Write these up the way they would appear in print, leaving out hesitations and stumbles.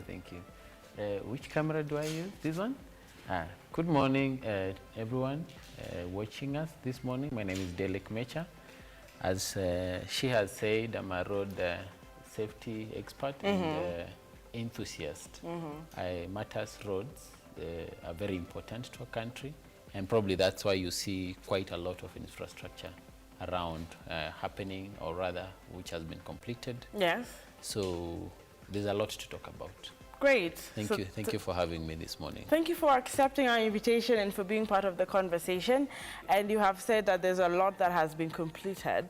Thank you. Which camera do I use? This one? Good morning, everyone watching us this morning. My name is Delek Mecha. As she has said, I'm a road safety expert and enthusiast. Matters roads are very important to a country, and probably that's why you see quite a lot of infrastructure around happening, or rather, which has been completed. Yes. So there's a lot to talk about. Great. Thank you for having me this morning. Thank you for accepting our invitation and for being part of the conversation. And you have said that there's a lot that has been completed,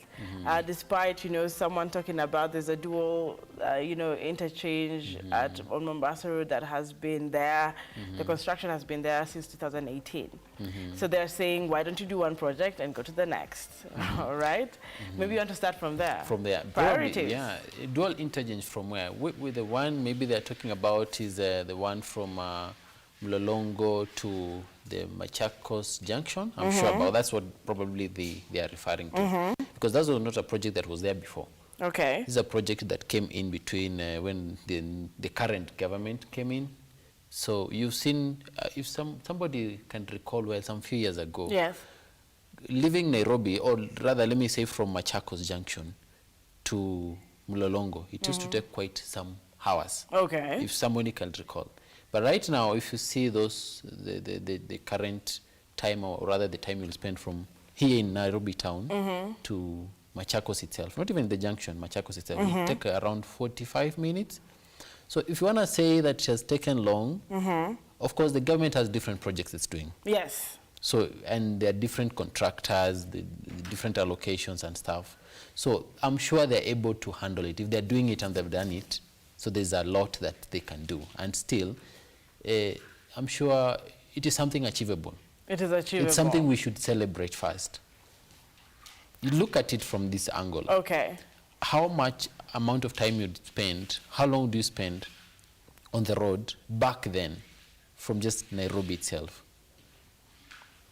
despite, someone talking about there's a dual, interchange on Mombasa Road that has been there. The construction has been there since 2018. So they're saying, why don't you do one project and go to the next? All right? Maybe you want to start from there. From there. Priorities. Probably, yeah. Dual interchange from where? With the one maybe they're talking about is the one from Mlolongo to the Machakos Junction. I'm sure about that's what probably they are referring to. Because that was not a project that was there before. Okay. This is a project that came in between when the current government came in. So you've seen, if somebody can recall well, some few years ago, yes, leaving Nairobi, or rather let me say from Machakos Junction to Mlolongo, it used to take quite some hours. Okay. If somebody can recall. But right now, if you see the current time, or rather the time you'll spend from here in Nairobi town to Machakos itself, not even the junction, Machakos itself, it take around 45 minutes. So if you want to say that it has taken long, of course the government has different projects it's doing. Yes. So, and there are different contractors, the different allocations and stuff. So I'm sure they're able to handle it. If they're doing it and they've done it, so there's a lot that they can do. And still, I'm sure it is something achievable. It is achievable. It's something we should celebrate first. You look at it from this angle. Okay. How much amount of time you'd spend, how long do you spend on the road back then from just Nairobi itself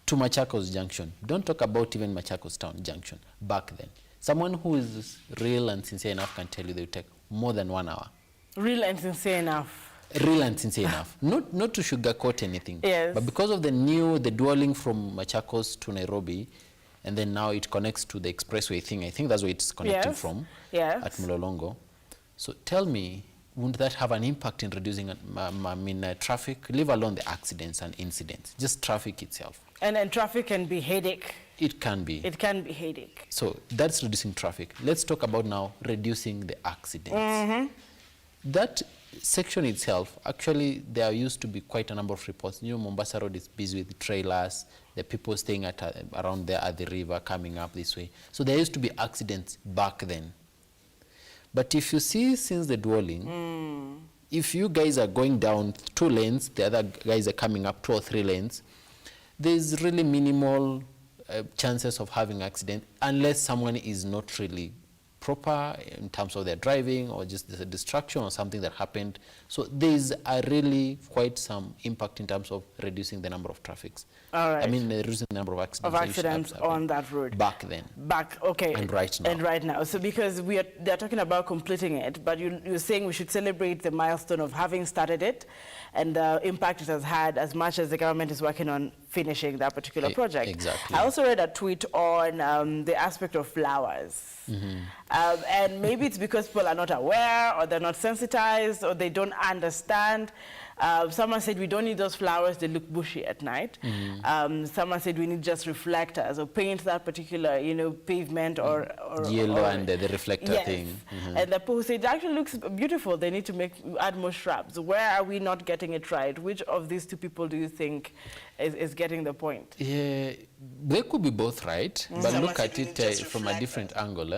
to Machakos Junction? Don't talk about even Machakos Town Junction, back then. Someone who is real and sincere enough can tell you they will take more than 1 hour. Real and sincere enough. Real and sincere enough. Not to sugarcoat anything. Yes. But because of the dwelling from Machakos to Nairobi, and then now it connects to the expressway thing. I think that's where it's connecting from. Yes. At Mlolongo. So tell me, wouldn't that have an impact in reducing traffic, leave alone the accidents and incidents, just traffic itself? And traffic can be headache. It can be. It can be headache. So that's reducing traffic. Let's talk about now reducing the accidents. That section itself, actually, there used to be quite a number of reports. Mombasa Road is busy with trailers, the people staying around there at the river, coming up this way. So there used to be accidents back then. But if you see since the dwelling, if you guys are going down 2 lanes, the other guys are coming up 2 or 3 lanes, there's really minimal chances of having accident unless someone is not really proper in terms of their driving, or just there's a distraction or something that happened. So there's really quite some impact in terms of reducing the number of traffics. All right. I mean, reducing the number of accidents. On that road. Back then. Okay. And right now. And right now. So because they're talking about completing it, but you're saying we should celebrate the milestone of having started it and the impact it has had, as much as the government is working on finishing that particular project. Exactly. I also read a tweet on the aspect of flowers. And maybe it's because people are not aware, or they're not sensitized, or they don't understand. Someone said we don't need those flowers, they look bushy at night. Someone said we need just reflectors, or paint that particular, pavement or yellow and the reflector thing. And the people said it actually looks beautiful, they need to add more shrubs. Where are we not getting it right? Which of these 2 people do you think is getting the point? Yeah, they could be both right, but look at it from a different angle.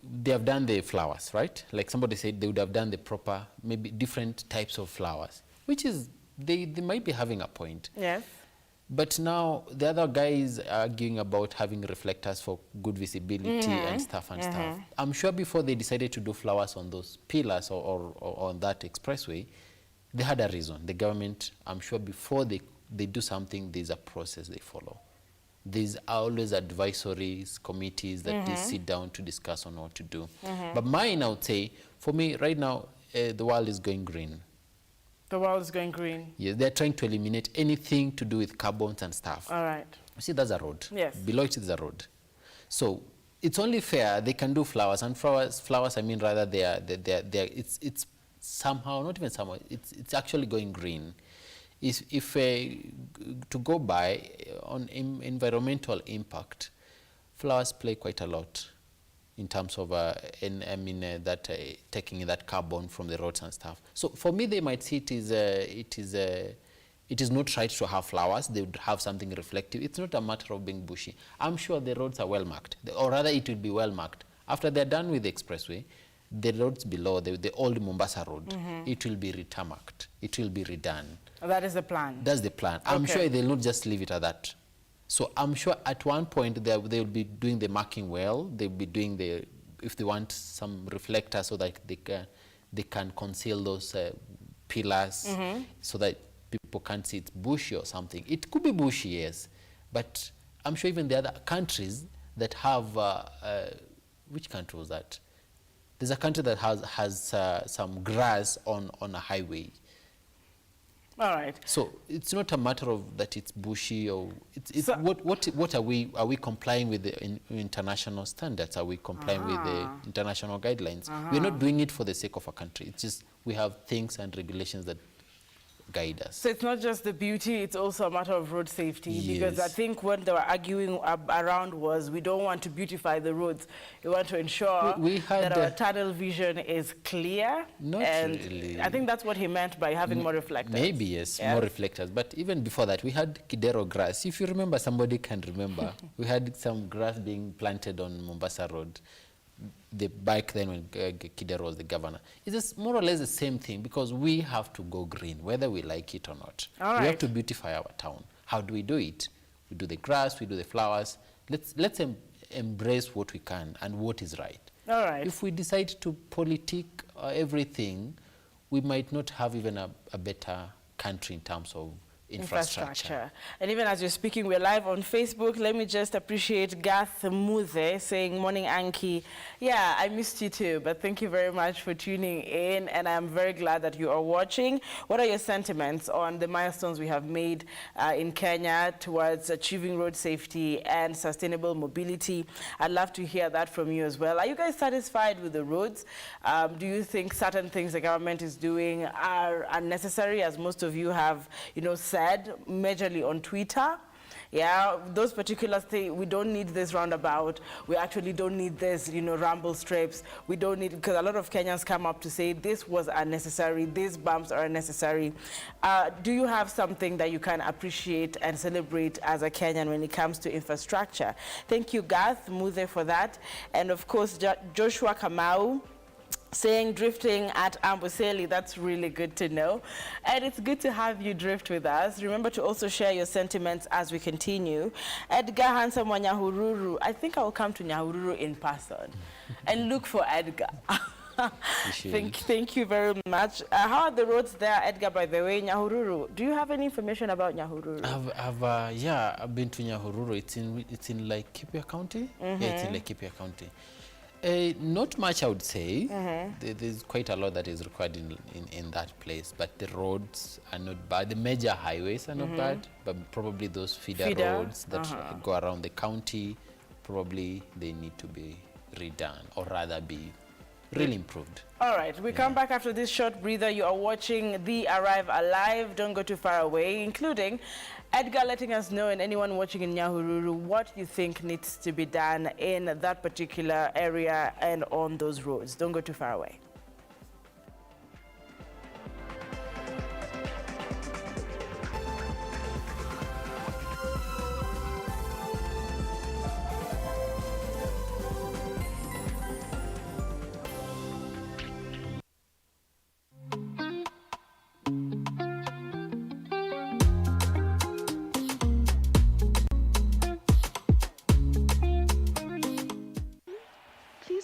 They have done the flowers, right? Like somebody said they would have done the proper, maybe different types of flowers, which is, they might be having a point. Yes. But now the other guys are arguing about having reflectors for good visibility and stuff. I'm sure before they decided to do flowers on those pillars or on that expressway, they had a reason. The government, I'm sure before they do something, there's a process they follow. There's always advisories, committees that they sit down to discuss on what to do. But mine, I would say, for me, right now, the world is going green. The world is going green. Yes, they're trying to eliminate anything to do with carbons and stuff. All right. See, that's a road. Yes. Below it is a road. So it's only fair they can do flowers, and flowers. I mean, rather it's somehow, not even somehow. It's actually going green. If to go by on environmental impact, flowers play quite a lot in terms of taking that carbon from the roads and stuff. So for me, they might see it is not right to have flowers. They would have something reflective. It's not a matter of being bushy. I'm sure the roads are well marked, or rather it will be well marked. After they're done with the expressway, the roads below, the old Mombasa road, it will be retarmacked. It will be redone. That is the plan. That's the plan. Okay. I'm sure they'll not just leave it at that. So I'm sure at one point they will be doing the marking well. They'll be doing if they want some reflectors so that they can conceal those pillars so that people can't see it's bushy or something. It could be bushy, yes, but I'm sure even the other countries that have, which country was that? There's a country that has some grass on a highway. All right. So it's not a matter of that it's bushy, or it's So, what are we complying with the international standards? Are we complying with the international guidelines? We're not doing it for the sake of a country. It's just we have things and regulations that guide us. So it's not just the beauty, it's also a matter of road safety. Because I Yes. think what they were arguing around was we don't want to beautify the roads. We want to ensure We had, that our tunnel vision is clear. Not and really. I think that's what he meant by having more reflectors. Maybe, yes, more reflectors. But even before that, we had Kidero grass. If you remember, somebody can remember, we had some grass being planted on Mombasa Road. The back then when Kidero was the governor. It's just more or less the same thing, because we have to go green, whether we like it or not. All We right. have to beautify our town. How do we do it? We do the grass, we do the flowers. Let's embrace what we can and what is right. All right. If we decide to politic everything, we might not have even a better country in terms of infrastructure. And even as you're speaking, we're live on Facebook. Let me just appreciate Gath Muthe saying, morning Anki. Yeah, I missed you too, but thank you very much for tuning in, and I'm very glad that you are watching. What are your sentiments on the milestones we have made in Kenya towards achieving road safety and sustainable mobility? I'd love to hear that from you as well. Are you guys satisfied with the roads? Do you think certain things the government is doing are unnecessary, as most of you have, said majorly on Twitter? Yeah, those particular things, we don't need this roundabout. We actually don't need this, rumble strips. We don't need, because a lot of Kenyans come up to say this was unnecessary, these bumps are unnecessary. Do you have something that you can appreciate and celebrate as a Kenyan when it comes to infrastructure? Thank you, Gath Muthe, for that. And of course, Joshua Kamau, saying drifting at Amboseli. That's really good to know. And it's good to have you drift with us. Remember to also share your sentiments as we continue. Edgar Handsome wa Nyahururu. I think I will come to Nyahururu in person and look for Edgar. Thank you very much. How are the roads there, Edgar, by the way, Nyahururu? Do you have any information about Nyahururu? I've been to Nyahururu. It's in Laikipia County. Yeah, it's in Laikipia County. Not much, I would say. There's quite a lot that is required in that place, but the roads are not bad. The major highways are not bad, but probably those feeder roads that go around the county, probably they need to be redone, or rather be really improved. All right, we come back after this short breather. You are watching The Arrive Alive. Don't go too far away, including Edgar letting us know, and anyone watching in Nyahururu, what you think needs to be done in that particular area and on those roads. Don't go too far away.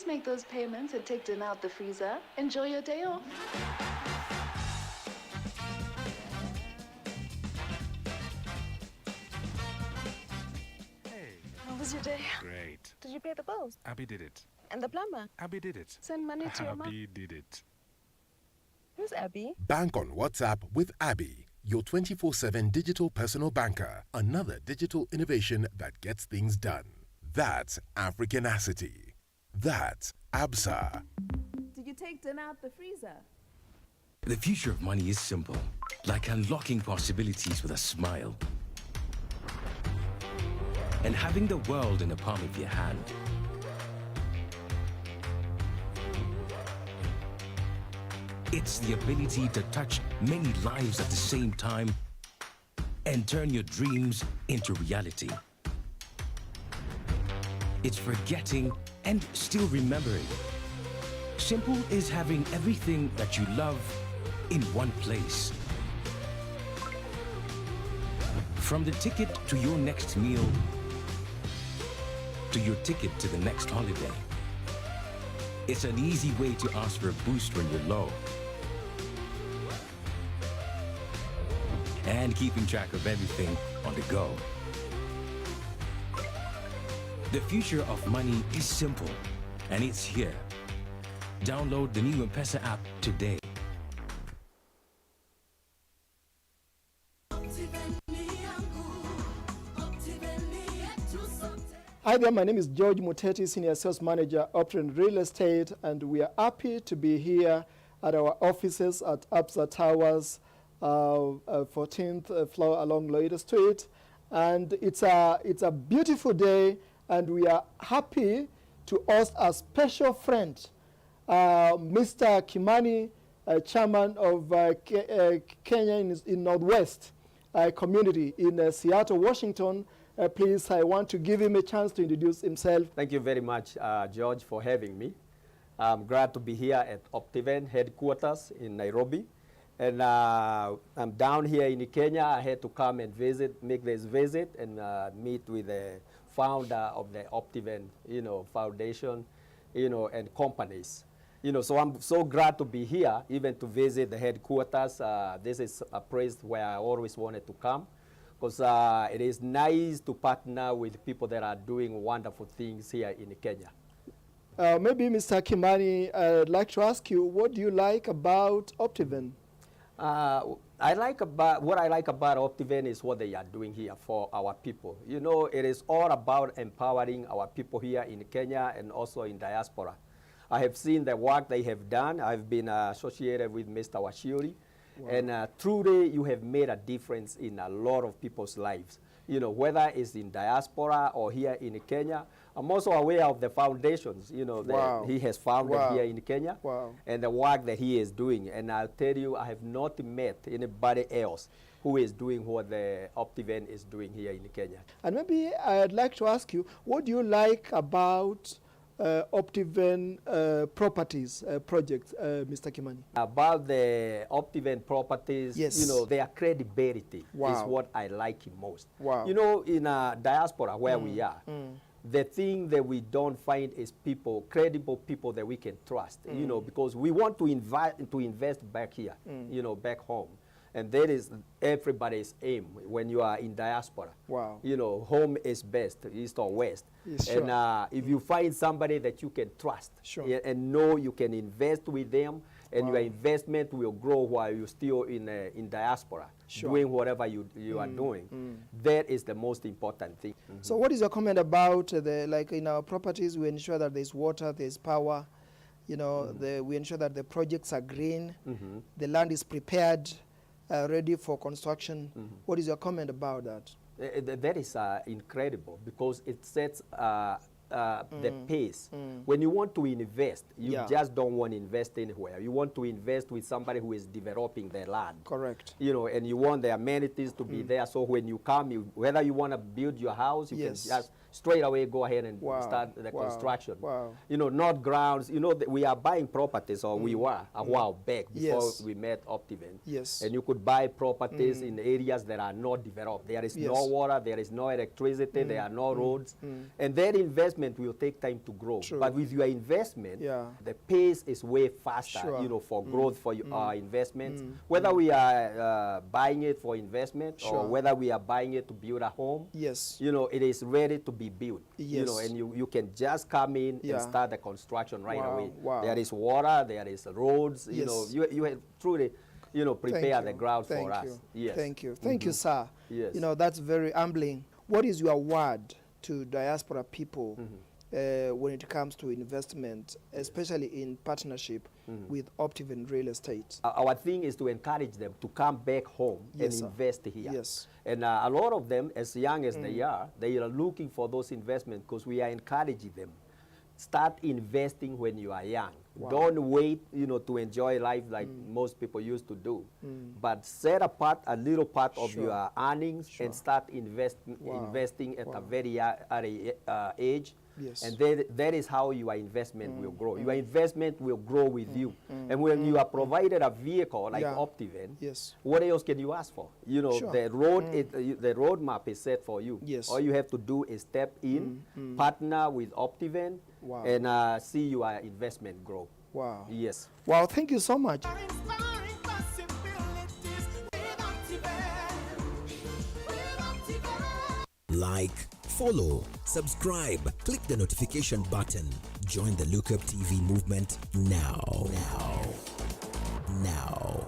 Make those payments and take them out the freezer. Enjoy your day off. Hey. How was your day? Great. Did you pay the bills? Abby did it. And the plumber? Abby did it. Send money to your mom? Abby did it. Who's Abby? Bank on WhatsApp with Abby, your 24/7 digital personal banker. Another digital innovation that gets things done. That's Africanacity. That's ABSA. Did you take dinner out the freezer? The future of money is simple, like unlocking possibilities with a smile. And having the world in the palm of your hand. It's the ability to touch many lives at the same time and turn your dreams into reality. It's forgetting and still remembering. Simple is having everything that you love in one place. From the ticket to your next meal, to your ticket to the next holiday. It's an easy way to ask for a boost when you're low. And keeping track of everything on the go. The future of money is simple, and it's here. Download the new M-Pesa app today. Hi there, my name is George Muteti, Senior Sales Manager, Option Real Estate, and we are happy to be here at our offices at ABSA Towers, 14th floor along Lloyd Street. And it's a beautiful day, and we are happy to host a special friend, Mr. Kimani, chairman of Kenya in Northwest community in Seattle, Washington. Please, I want to give him a chance to introduce himself. Thank you very much, George, for having me. I'm glad to be here at Optiven headquarters in Nairobi. And I'm down here in Kenya. I had to come and make this visit and meet with the founder of the Optiven, foundation, and companies. So I'm so glad to be here, even to visit the headquarters. This is a place where I always wanted to come, because it is nice to partner with people that are doing wonderful things here in Kenya. Maybe Mr. Kimani, I'd like to ask you, what do you like about Optiven? What I like about Optiven is what they are doing here for our people. It is all about empowering our people here in Kenya and also in diaspora. I have seen the work they have done. I've been associated with Mr. Washiori. Wow. And truly, you have made a difference in a lot of people's lives. Whether it's in diaspora or here in Kenya. I'm also aware of the foundations, that he has founded here in Kenya, and the work that he is doing. And I'll tell you, I have not met anybody else who is doing what the Optiven is doing here in Kenya. And maybe I'd like to ask you, what do you like about Optiven properties project, Mr. Kimani? About the Optiven properties, yes. Their credibility is what I like most. Wow. In a diaspora where we are, the thing that we don't find is credible people that we can trust, because we want to invest back here, back home. And that is everybody's aim when you are in diaspora. Wow. Home is best, east or west. Yes, sure. And if you find somebody that you can trust, and know you can invest with them, and your investment will grow while you're still in diaspora, doing whatever you are doing, that is the most important thing. So what is your comment about, like in our properties, we ensure that there's water, there's power, we ensure that the projects are green, the land is prepared, ready for construction. What is your comment about that? That is incredible, because it sets the pace. When you want to invest, you just don't want to invest anywhere. You want to invest with somebody who is developing their land. Correct. And you want the amenities to be there, so when you come, whether you want to build your house, you can just straight away go ahead and start the construction. Not grounds. We are buying properties, or we were a while back before we met Optiven. Yes. And you could buy properties in areas that are not developed. There is no water, there is no electricity, there are no roads. And that investment investment will take time to grow. True. But with your investment, Yeah. the pace is way faster, Sure. you know, for growth for our investments. Whether we are buying it for investment Sure. or whether we are buying it to build a home, Yes. you know, it is ready to be built. You know, Yes. and you can just come in Yeah. and start the construction right Wow, away. wow. There is water, there is roads, you know, Yes. you have truly, you know, prepare the ground Thank for you. us. Yes. Thank you. Thank you, sir. Yes. You know, that's very humbling. What is your word to diaspora people when it comes to investment, especially in partnership with Optiven Real Estate? Our thing is to encourage them to come back home Yes, and sir. invest here. Yes. And a lot of them, as young as they are looking for those investments because we are encouraging them. Start investing when you are young. Wow. Don't wait, you know, to enjoy life like most people used to do. But set apart a little part of Sure. your earnings and start Wow. investing at Wow. a very early age. Yes. And that is how your investment will grow. Your investment will grow with you. And when you are provided a vehicle like Yeah. Optiven, Yes. what else can you ask for? You know, Sure. the road, the roadmap is set for you. Yes. All you have to do is step in, partner with Optiven, Wow. and see your investment grow. Wow. Yes. Wow, thank you so much. Like, follow, subscribe, click the notification button. Join the Lookup TV movement now. Now.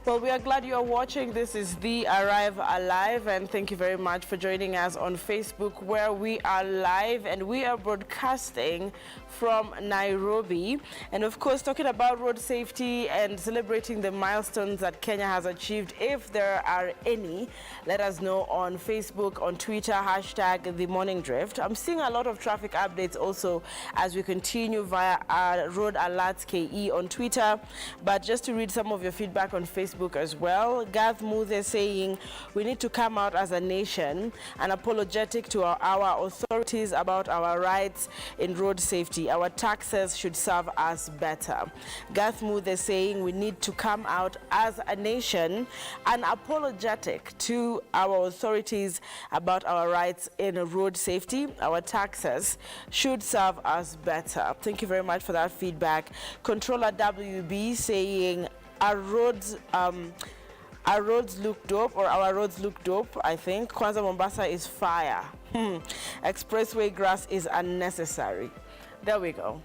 Well, we are glad you are watching. This is The Arrive Alive, and thank you very much for joining us on Facebook, where we are live and we are broadcasting from Nairobi. And of course, talking about road safety and celebrating the milestones that Kenya has achieved. If there are any, let us know on Facebook, on Twitter, hashtag The Morning Drift. I'm seeing a lot of traffic updates also as we continue via our Road Alerts KE on Twitter. But just to read some of your feedback on Facebook as well, Gath Muthe saying we need to come out as a nation and apologetic to our authorities about our rights in road safety. Our taxes should serve us better. Gath Muthe saying we need to come out as a nation and apologetic to our authorities about our rights in road safety. Our taxes should serve us better. Thank you very much for that feedback. Controller WB saying our roads look dope, or our roads look dope, I think. Kwanza Mombasa is fire. Expressway grass is unnecessary. There we go.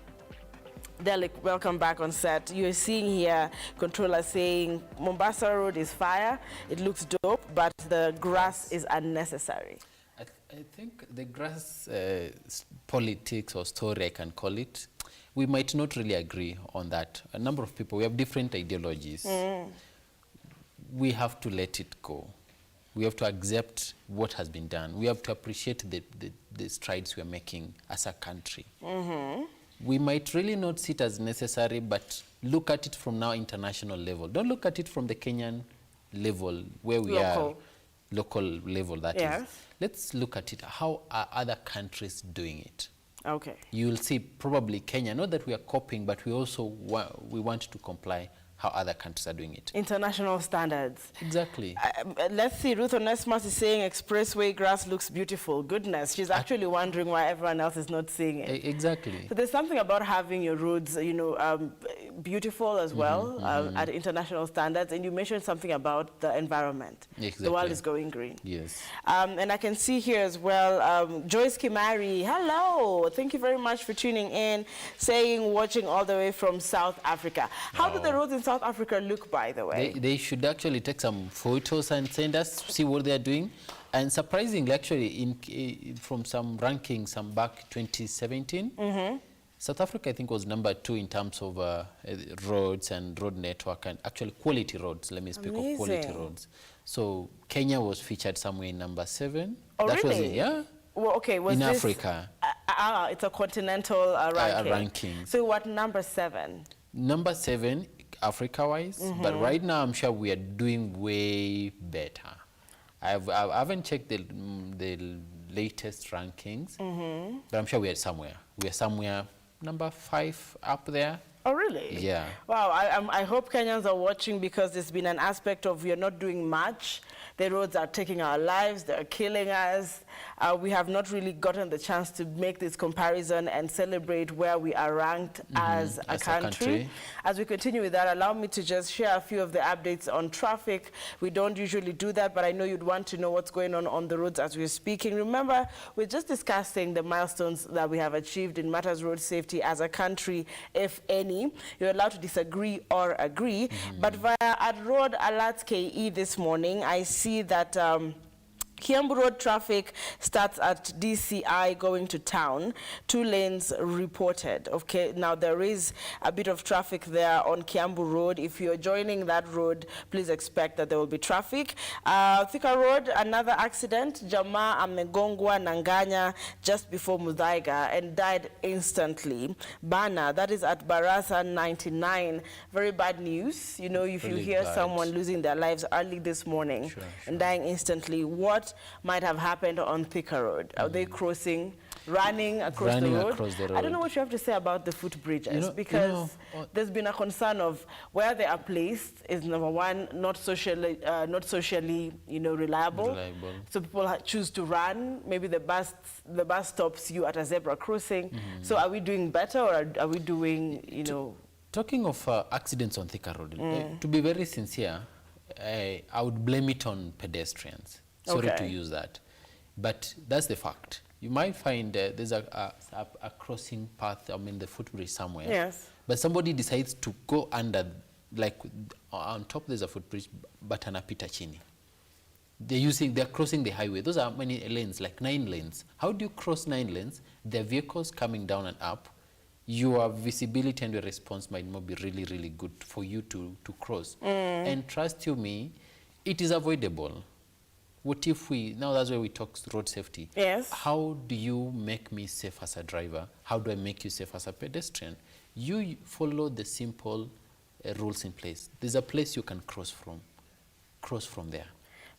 Delik, welcome back on set. You're seeing here controller saying Mombasa Road is fire. It looks dope, but the grass is unnecessary. I think the grass politics or story, I can call it, we might not really agree on that. A number of people, we have different ideologies. We have to let it go. We have to accept what has been done. We have to appreciate the strides we are making as a country. We might really not see it as necessary, but look at it from now international level. Don't look at it from the Kenyan level where we are, local level that is. Let's look at it. How are other countries doing it? Okay. You will see probably Kenya, not that we are copying, but we also we want to comply how other countries are doing it. International standards. Exactly. Let's see, Ruth Onesmus is saying expressway grass looks beautiful. Goodness, she's actually wondering why everyone else is not seeing it. Exactly. So there's something about having your roads, you know, beautiful as well at international standards. And you mentioned something about the environment. Exactly. The world is going green. Yes. And I can see here as well, Joyce Kimari, hello. Thank you very much for tuning in, saying watching all the way from South Africa. How do the roads in South Africa look, by the way? They should actually take some photos and send us, see what they are doing. And surprisingly, actually, from some rankings, some back 2017, South Africa, I think, was #2 in terms of roads and road network, and actually quality roads. Let me speak of quality roads. So Kenya was featured somewhere in #7. Oh, that really? was it, yeah. Well, okay, was in this, Africa. It's a continental ranking. Ranking. So what, #7? #7 Africa-wise, but right now I'm sure we are doing way better. I haven't checked the latest rankings, but I'm sure we are somewhere. We are somewhere number 5 up there. Oh, really? Yeah. Wow, I hope Kenyans are watching, because there's been an aspect of we are not doing much. The roads are taking our lives, they're killing us. We have not really gotten the chance to make this comparison and celebrate where we are ranked as a country. As we continue with that, allow me to just share a few of the updates on traffic. We don't usually do that, but I know you'd want to know what's going on the roads as we're speaking. Remember, we're just discussing the milestones that we have achieved in matters road safety as a country, if any. You're allowed to disagree or agree, but via at Road Alerts KE this morning, I see that Kiambu Road traffic starts at DCI going to town. 2 lanes reported. Okay, now there is a bit of traffic there on Kiambu Road. If you're joining that road, please expect that there will be traffic. Thika Road, another accident. Jamaa amegongwa Nanganya just before Muthaiga and died instantly. Bana, that is at Barasa 99. Very bad news. You know, if you hear someone losing their lives early this morning and dying instantly, what might have happened on Thika Road? Are they crossing, running across the road? I don't know what you have to say about the footbridges, because there's been a concern of where they are placed is, number one, not socially, reliable. So people choose to run. Maybe the bus stops you at a zebra crossing. So are we doing better, or are we doing, Talking of accidents on Thika Road, to be very sincere, I would blame it on pedestrians. Sorry to use that, but that's the fact. You might find there's a crossing path, the footbridge somewhere. Yes. But somebody decides to go under, like on top there's a footbridge, but anapita chini. They're crossing the highway. Those are many lanes, like 9 lanes. How do you cross 9 lanes? There are vehicles coming down and up. Your visibility and your response might not be really, really good for you to cross. And trust you me, it is avoidable. What if now that's where we talk road safety. Yes. How do you make me safe as a driver? How do I make you safe as a pedestrian? You follow the simple rules in place. There's a place you can cross from there.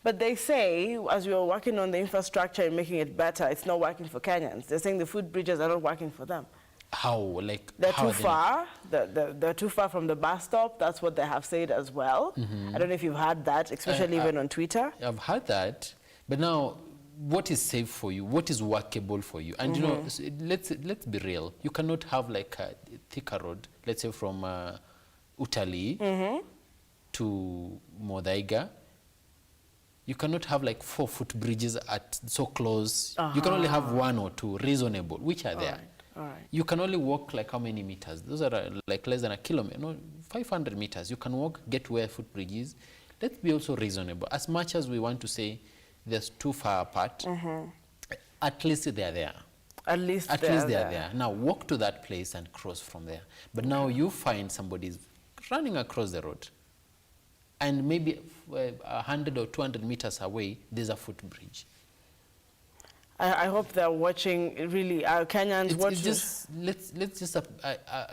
But they say, as we are working on the infrastructure and making it better, it's not working for Kenyans. They're saying the footbridges are not working for them. How? They're too far. They're too far from the bus stop. That's what they have said as well. I don't know if you've heard that, especially even on Twitter. I've heard that, but now, what is safe for you? What is workable for you? And let's be real. You cannot have like a Thika Road, let's say from Utali to Muthaiga. You cannot have like 4 footbridges at so close. You can only have 1 or 2 reasonable, which are there. All right. You can only walk like how many meters? Those are like less than a kilometer, 500 meters. You can walk, get where footbridge is. Let's be also reasonable. As much as we want to say there's too far apart, at least they're there. At least they're there. Now walk to that place and cross from there. But now you find somebody's running across the road, and maybe 100 or 200 meters away, there's a footbridge. I hope they're watching, really, Kenyans watch this. Let's just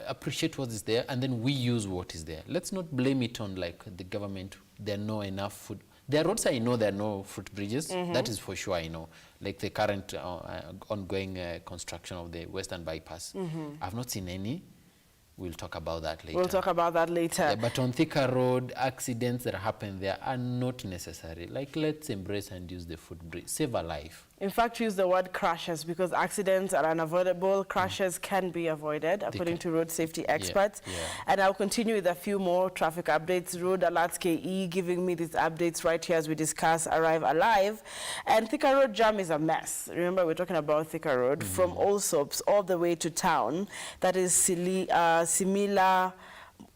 appreciate what is there, and then we use what is there. Let's not blame it on like the government. There are no enough foot. There are roads I know there are no footbridges. That is for sure I know. Like the current ongoing construction of the Western Bypass. I've not seen any. We'll talk about that later. We'll talk about that later. Yeah, but on Thika Road, accidents that happen there are not necessary. Like, let's embrace and use the footbridge. Save a life. In fact, use the word crashes, because accidents are unavoidable. Crashes can be avoided, according to road safety experts. And I'll continue with a few more traffic updates. Road Alerts KE giving me these updates right here as we discuss Arrive Alive. And Thika Road jam is a mess. Remember, we're talking about Thika Road from Allsops all the way to town. That is Simila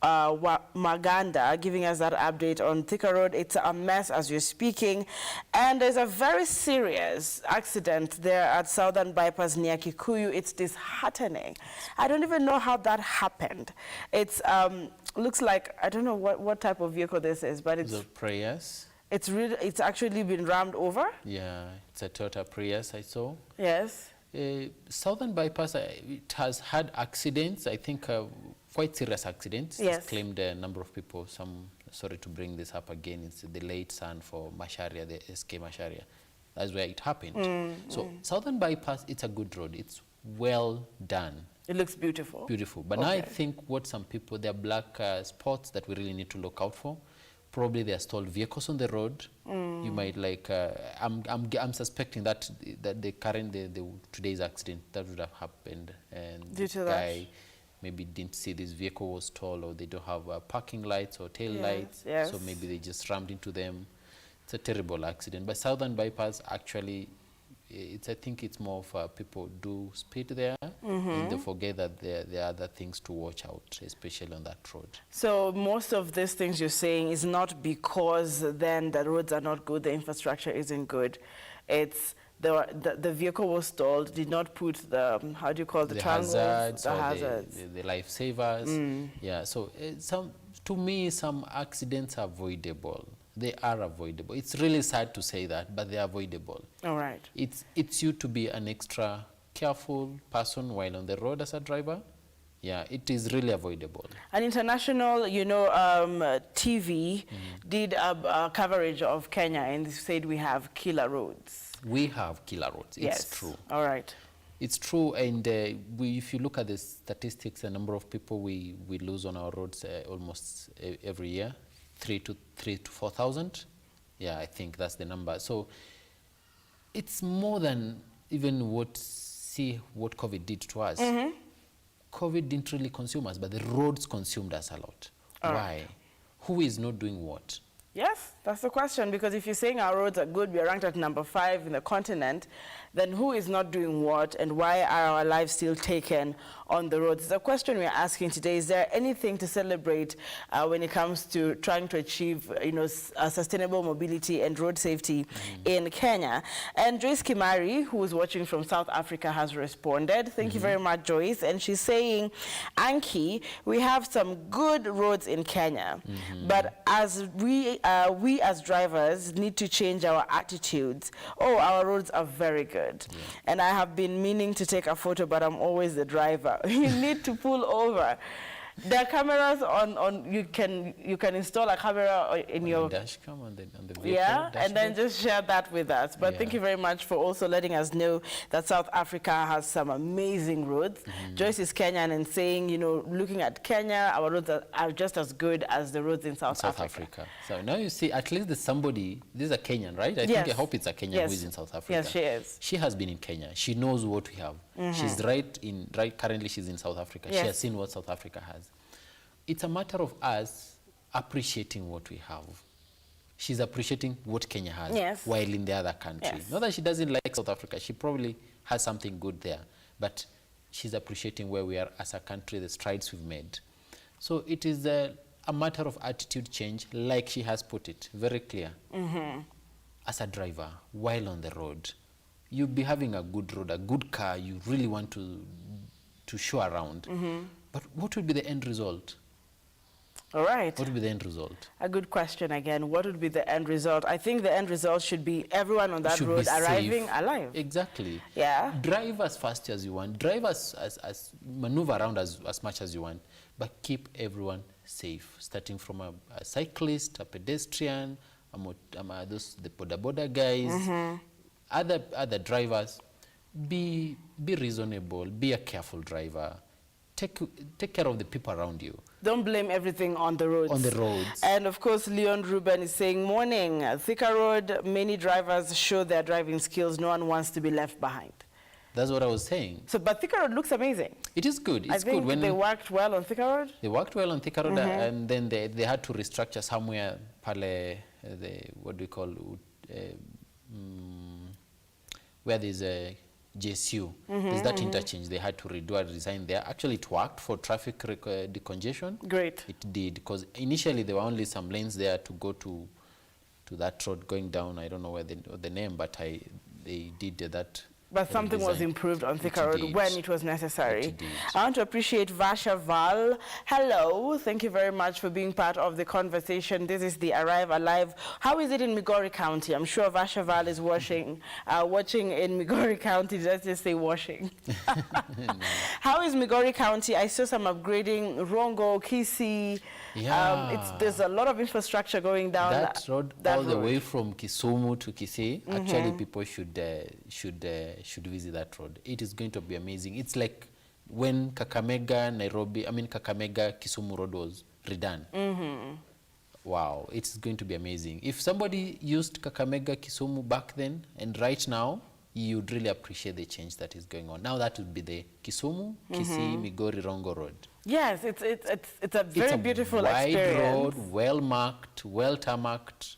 Maganda giving us that update on Thika Road. It's a mess as you're speaking, and there's a very serious accident there at Southern Bypass near Kikuyu. It's disheartening. I don't even know how that happened. It's looks like, I don't know what type of vehicle this is, but it's the Prius. It's actually been rammed over. Yeah, it's a Toyota Prius I saw. Yes. Southern Bypass, it has had accidents. I think quite serious accidents. Yes. It's claimed a number of people. Sorry to bring this up again, it's the late son for Macharia, the SK Macharia. That's where it happened. So Southern Bypass, it's a good road. It's well done. It looks beautiful. Beautiful. But now I think what some people, there are black spots that we really need to look out for. Probably there are stalled vehicles on the road. You might like, I'm suspecting that today's accident, that would have happened. And Due this to guy that. maybe didn't see this vehicle was stalled, or they don't have parking lights or tail lights. yes. So maybe they just rammed into them. It's a terrible accident. But Southern Bypass, actually, I think it's more of people do speed there, and they forget that there are other things to watch out, especially on that road. So most of these things you're saying is not because then the roads are not good, the infrastructure isn't good. It's the vehicle was stalled, did not put the, how do you call the triangles? Hazards, The or hazards. the lifesavers. Yeah, so to me, some accidents are avoidable. They are avoidable. It's really sad to say that, but they're avoidable. All right. It's you to be an extra careful person while on the road as a driver. Yeah, it is really avoidable. An international, TV did a coverage of Kenya and said we have killer roads. We have killer roads. Yes. It's true. All right. It's true, and if you look at the statistics, the number of people we lose on our roads almost every year, 3,000 to 4,000. Yeah, I think that's the number. So it's more than even what COVID did to us. COVID didn't really consume us, but the roads consumed us a lot. Why? Who is not doing what? Yes, that's the question, because if you're saying our roads are good, we are ranked at number 5 in the continent, then who is not doing what, and why are our lives still taken on the roads? The question we're asking today, is there anything to celebrate when it comes to trying to achieve sustainable mobility and road safety in Kenya? And Joyce Kimari, who is watching from South Africa, has responded. Thank you very much, Joyce. And she's saying, Anki, we have some good roads in Kenya, but as we as drivers need to change our attitudes. Oh, our roads are very good. Yeah. And I have been meaning to take a photo, but I'm always the driver. You need to pull over. There are cameras on you can install a camera in your dash cam on the vehicle. Yeah, dashboard. and then just share that with us. But thank you very much for also letting us know that South Africa has some amazing roads. Joyce is Kenyan and saying, looking at Kenya, our roads are just as good as the roads in South Africa. So now you see, at least there's somebody, this is a Kenyan, right? I hope it's a Kenyan who is in South Africa. Yes, she is. She has been in Kenya. She knows what we have. She's currently she's in South Africa. Yes. She has seen what South Africa has. It's a matter of us appreciating what we have. She's appreciating what Kenya has while in the other country. Yes. Not that she doesn't like South Africa. She probably has something good there. But she's appreciating where we are as a country, the strides we've made. So it is a matter of attitude change, like she has put it, very clear. As a driver, while on the road, you'll be having a good road, a good car, you really want to show around. But what would be the end result? All right. What would be the end result? A good question again. What would be the end result? I think the end result should be everyone on that road arriving alive. Exactly. Yeah. Drive as fast as you want. Drive as maneuver around as much as you want. But keep everyone safe, starting from a cyclist, a pedestrian, the boda guys, other drivers. Be reasonable. Be a careful driver. Take care of the people around you. Don't blame everything on the roads. On the roads. And of course, Leon Ruben is saying, morning, Thika Road, many drivers show their driving skills. No one wants to be left behind. That's what I was saying. So, but Thika Road looks amazing. It is good. It's I think good. When they worked well on Thika Road. They worked well on Thika Road, and then they had to restructure somewhere, what do you call, where there's a JSU. There's that interchange. They had to redo a design there. Actually, it worked for traffic decongestion. Great. It did, because initially there were only some lanes there to go to that road going down. I don't know where the name, but they did that But something was design. improved on Thika It Road did. when it was necessary. It did. I want to appreciate Vasha Val. Hello. Thank you very much for being part of the conversation. This is the Arrive Alive. How is it in Migori County? I'm sure Vasha Val is watching in Migori County. Let's just say washing. How is Migori County? I saw some upgrading, Rongo, Kisii. Yeah. There's a lot of infrastructure going down That road, that all the road. way from Kisumu to Kisii, actually people should visit that road. It is going to be amazing. It's like when Kakamega, Kisumu road was redone. Wow, it's going to be amazing. If somebody used Kakamega, Kisumu back then and right now, you'd really appreciate the change that is going on. Now that would be the Kisumu, Kisii, Migori, Rongo road. Yes, it's a very beautiful wide experience. road, well marked, well tarmacked,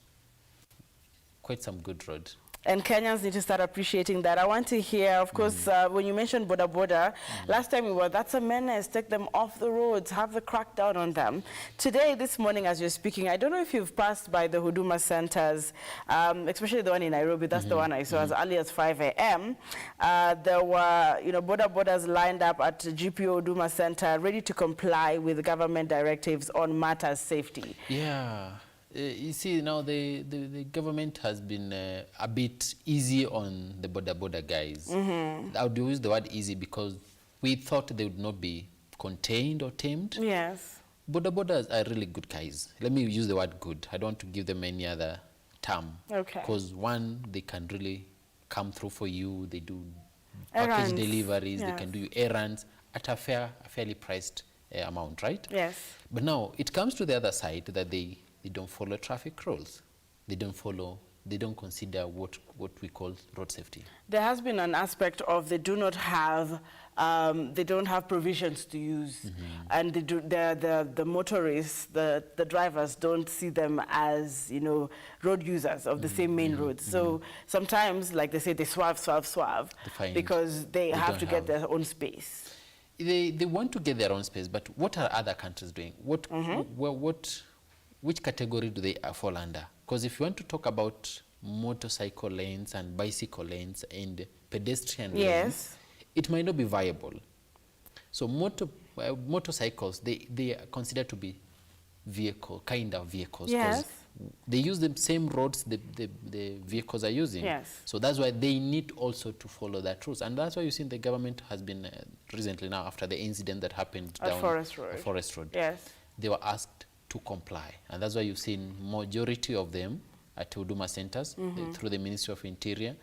quite some good road. And Kenyans need to start appreciating that. I want to hear, of course, when you mentioned Boda Boda, last time we were, that's a menace, take them off the roads, have the crackdown on them. Today, this morning, as you're speaking, I don't know if you've passed by the Huduma centers, especially the one in Nairobi, that's the one I saw as early as 5 a.m. There were, Boda Bodas lined up at the GPO Huduma Center, ready to comply with government directives on matters safety. Yeah. You see, now the government has been a bit easy on the border guys. I would use the word easy because we thought they would not be contained or tamed. Yes. Borders are really good guys. Let me use the word good. I don't want to give them any other term. Okay. Because one, they can really come through for you. They do Errands. package deliveries. Yes. They can do errands at a fairly priced amount, right? Yes. But now it comes to the other side that they don't follow traffic rules. They don't consider what we call road safety. There has been an aspect of they don't have provisions to use, and the motorists, the drivers don't see them as road users of the same main roads. So sometimes, like they say, they swerve because they have to get their own space. They want to get their own space, but what are other countries doing? Which category do they fall under? Because if you want to talk about motorcycle lanes and bicycle lanes and pedestrian lanes, it might not be viable. So motorcycles, they are considered to be kind of vehicles. Yes. They use the same roads the vehicles are using. Yes. So that's why they need also to follow that rules. And that's why you've seen the government has been recently now, after the incident that happened at down Forest Road. Forest Road. Yes. They were asked to comply. And that's why you've seen majority of them at Huduma centers through the Ministry of Interior.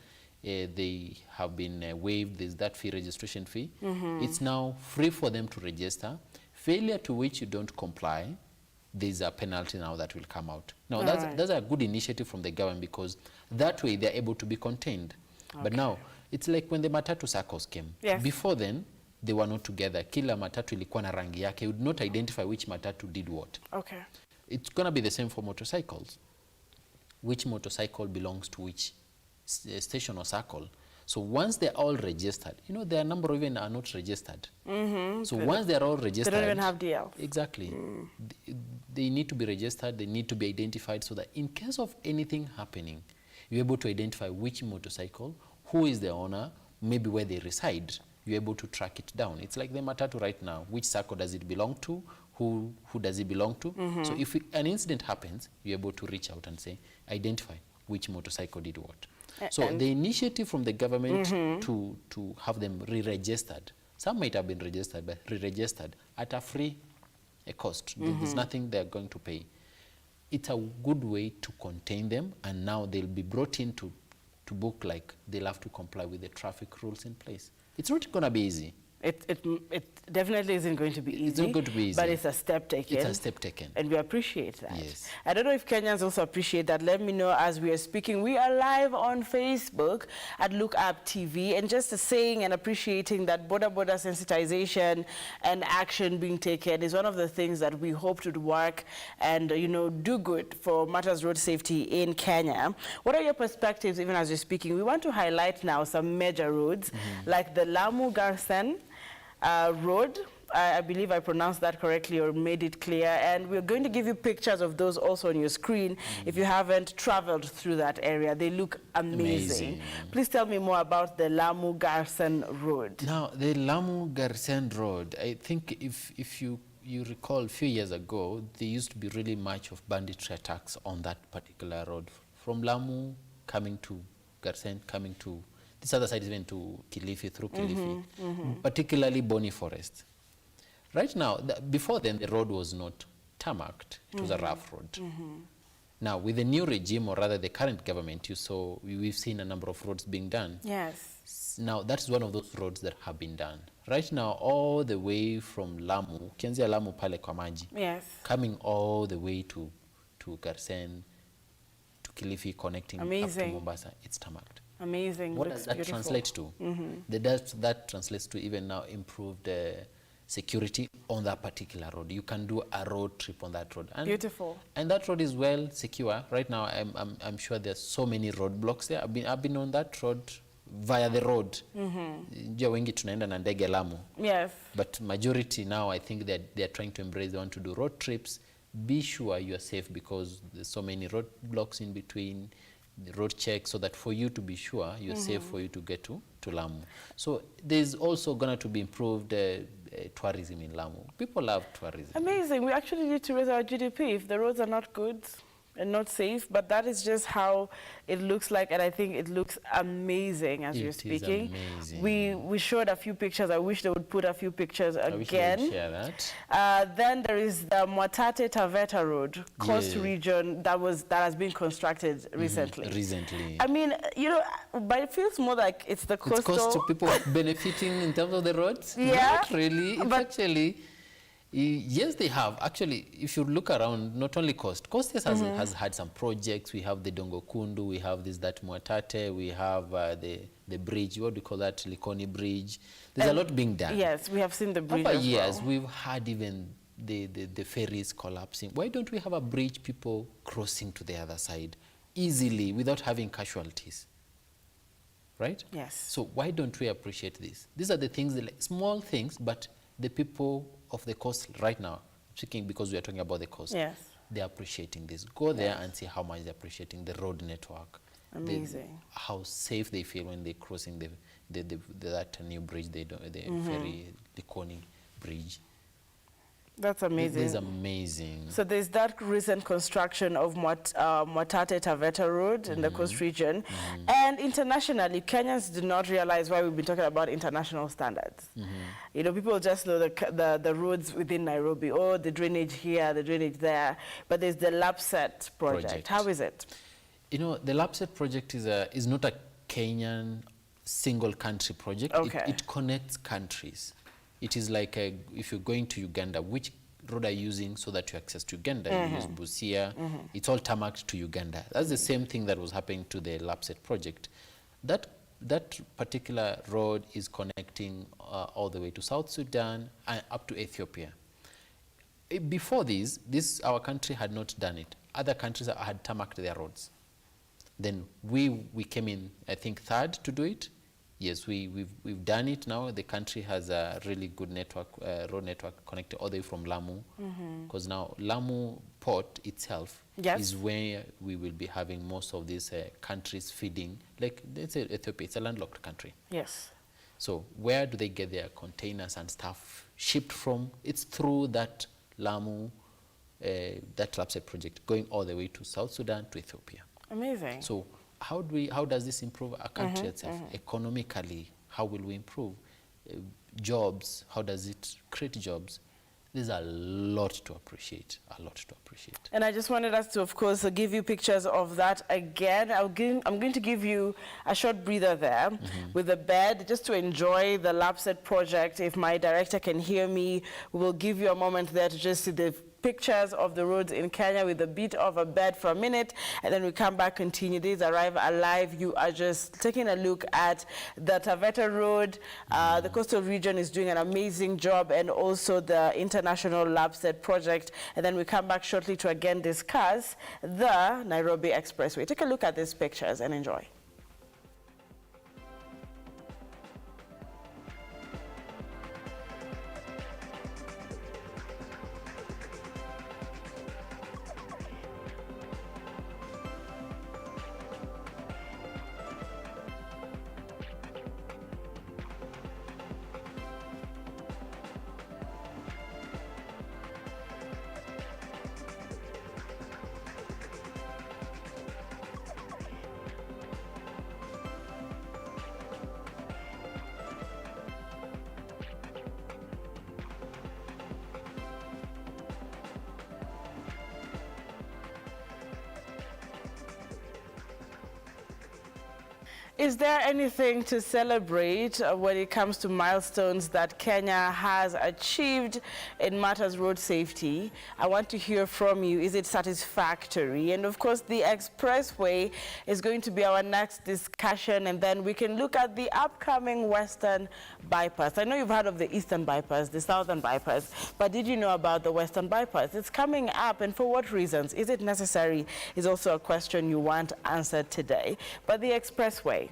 They have been waived. There's that fee, registration fee. It's now free for them to register. Failure to which you don't comply, there's a penalty now that will come out. Now, that's a good initiative from the government because that way they're able to be contained. Okay. But now, it's like when the matatu circles came. Yes. Before then, they were not together. Kila matatu ilikuwa na rangi yake. You would not identify which matatu did what. Okay. It's going to be the same for motorcycles. Which motorcycle belongs to which station or circle. So once they're all registered, there are a number of even are not registered. So once they're all registered, they don't even have DL. Exactly. They need to be registered. They need to be identified so that in case of anything happening, you're able to identify which motorcycle, who is the owner, maybe where they reside. You're able to track it down. It's like the matatu right now. Which circle does it belong to? Who does it belong to? So if an incident happens, you're able to reach out and say, identify which motorcycle did what. So the initiative from the government to have them re-registered, some might have been registered, but re-registered at a free cost. There's nothing they're going to pay. It's a good way to contain them, and now they'll be brought in to book, like they'll have to comply with the traffic rules in place. It's not going to be easy. It definitely isn't going to be easy. It's not going to be easy. But it's a step taken. It's a step taken. And we appreciate that. Yes. I don't know if Kenyans also appreciate that. Let me know as we are speaking. We are live on Facebook at Look Up TV. And just saying and appreciating that border sensitization and action being taken is one of the things that we hope would work and, do good for matters road safety in Kenya. What are your perspectives, even as you're speaking? We want to highlight now some major roads like the Lamu-Garsen Road, I believe I pronounced that correctly or made it clear. And we're going to give you pictures of those also on your screen if you haven't traveled through that area. They look amazing. Please tell me more about the Lamu-Garsen Road. Now, the Lamu-Garsen Road, I think if you recall a few years ago, there used to be really much of banditry attacks on that particular road. From Lamu coming to Garsen, coming to this other side, even to Kilifi, through Kilifi, particularly Boni Forest. Right now, before then, the road was not tarmacked. It was a rough road. Now, with the new regime, or rather the current government, we've seen a number of roads being done. Yes. Now, that is one of those roads that have been done. Right now, all the way from Lamu, ukianzia Lamu pale kwa maji, Yes. coming all the way to Garsen, to Kilifi, connecting up to Mombasa, it's tarmacked. Amazing. What Looks does that beautiful. translate to? That translates to even now improved security on that particular road. You can do a road trip on that road. And, Beautiful. And that road is well secure. Right now, I'm sure there's so many roadblocks there. I've been on that road via the road. Njia wengi tunaenda na ndege Lamu. Yes. But majority now, I think they're trying to embrace, they want to do road trips. Be sure you are safe because there's so many roadblocks in between, the road checks, so that for you to be sure you're safe for you to get to Lamu. So there's also going to be improved tourism in Lamu. People love tourism. Amazing. We actually need to raise our GDP if the roads are not good and not safe, but that is just how it looks like, and I think it looks amazing as you're speaking. Amazing. We showed a few pictures. I wish they would put a few pictures again. I wish they would share that. Then there is the Mwatate Taveta Road, coast region that has been constructed recently. Recently. I mean, you know, but it feels more like it's the coastal. It's cost to people benefiting in terms of the roads? Yeah. Not really. It's actually. Yes, they have. Actually, if you look around, not only Coast has had some projects. We have the Dongo Kundu, we have that Mwatate, we have the bridge, what do you call that, Likoni Bridge. There's a lot being done. Yes, we have seen the bridge Over as years, well. we've had even the ferries collapsing. Why don't we have a bridge, people crossing to the other side easily without having casualties? Right? Yes. So why don't we appreciate this? These are the things, small things, but the people of the coast right now, speaking because we are talking about the coast, yes, they're appreciating this. Go there and see how much they're appreciating the road network. Amazing. How safe they feel when they're crossing that new bridge, the ferry, the Likoni Bridge. That's amazing. It is amazing. So there's that recent construction of Mwatate Taveta Road in the coast region. And internationally, Kenyans do not realize why we've been talking about international standards. You know, people just know the roads within Nairobi, oh, the drainage here, the drainage there. But there's the LAPSET project. How is it? You know, the LAPSET project is not a Kenyan single country project. Okay. It connects countries. It is like if you're going to Uganda, which road are you using so that you access to Uganda? You use Busia. It's all tarmacked to Uganda. That's the same thing that was happening to the LAPSET project. That particular road is connecting all the way to South Sudan and up to Ethiopia. Before this, our country had not done it. Other countries had tarmacked their roads. Then we came in, I think, third to do it. Yes, we've done it now. The country has a really good network, road network connected all the way from Lamu. Because now Lamu port itself is where we will be having most of these countries feeding. Like, let's say Ethiopia, it's a landlocked country. Yes. So where do they get their containers and stuff shipped from? It's through that Lamu, that LAPSET project, going all the way to South Sudan to Ethiopia. Amazing. So how does this improve our country itself? Economically, how will we improve? Jobs, how does it create jobs? There's a lot to appreciate, And I just wanted us to, of course, give you pictures of that again. I'm going to give you a short breather there with the bed, just to enjoy the LAPSET project. If my director can hear me, we will give you a moment there to just see the pictures of the roads in Kenya with a bit of a bed for a minute, and then we come back, continue. These Arrive Alive. You are just taking a look at the Taveta Road. The coastal region is doing an amazing job, and also the international LAPSET project. And then we come back shortly to again discuss the Nairobi Expressway. Take a look at these pictures and enjoy. Is there anything to celebrate when it comes to milestones that Kenya has achieved in matters road safety? I want to hear from you. Is it satisfactory? And of course, the expressway is going to be our next discussion, and then we can look at the upcoming Western bypass. I know you've heard of the Eastern bypass, the Southern bypass, but did you know about the Western bypass? It's coming up, and for what reasons? Is it necessary? Is also a question you want answered today. But the expressway,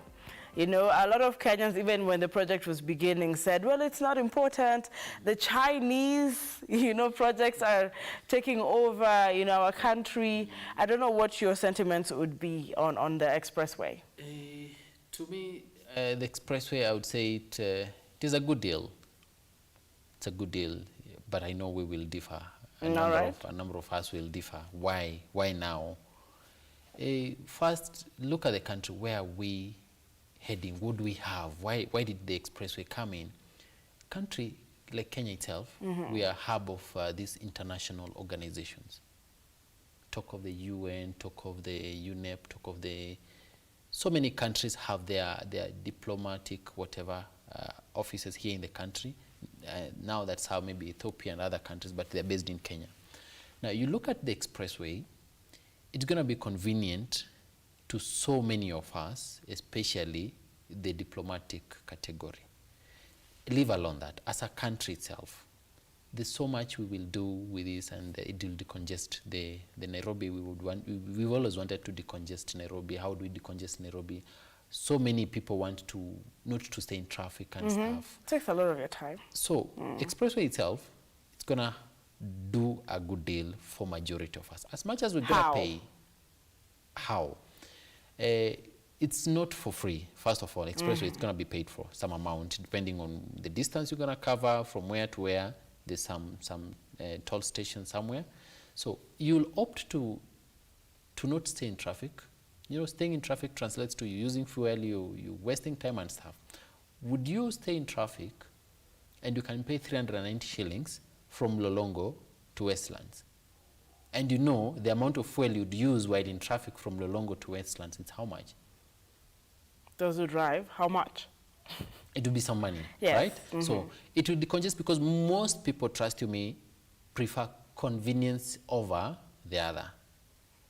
you know, a lot of Kenyans, even when the project was beginning, said, well, it's not important. The Chinese, you know, projects are taking over, you know, our country. I don't know what your sentiments would be on the expressway. To me, the expressway, I would say it is a good deal. It's a good deal, but I know we will differ. A number of us will differ. Why? Why now? First, look at the country. Where are we heading? What do we have? Why did the expressway come in? Country like Kenya itself, we are a hub of these international organizations. Talk of the UN, talk of the UNEP, talk of the... So many countries have their diplomatic, whatever, offices here in the country. Now that's how maybe Ethiopia and other countries, but they're based in Kenya. Now you look at the expressway, it's going to be convenient to so many of us, especially the diplomatic category. Leave alone that, as a country itself, there's so much we will do with this, and it will decongest the Nairobi. We've always wanted to decongest Nairobi. How do we decongest Nairobi? So many people want to not to stay in traffic and stuff. It takes a lot of your time. So expressway itself, it's gonna do a good deal for majority of us. As much as we're gonna pay, how? It's not for free. First of all, expressway, it's gonna be paid for some amount depending on the distance you're gonna cover from where to where. There's some toll station somewhere. So you'll opt to not stay in traffic. You know, staying in traffic translates to you using fuel, you wasting time and stuff. Would you stay in traffic and you can pay 390 shillings from Lolongo to Westlands? And you know the amount of fuel you'd use while in traffic from Lolongo to Westlands, it's how much? Those who drive, how much? It will be some money, yes. right? So it will decongest because most people, trust you me, prefer convenience over the other.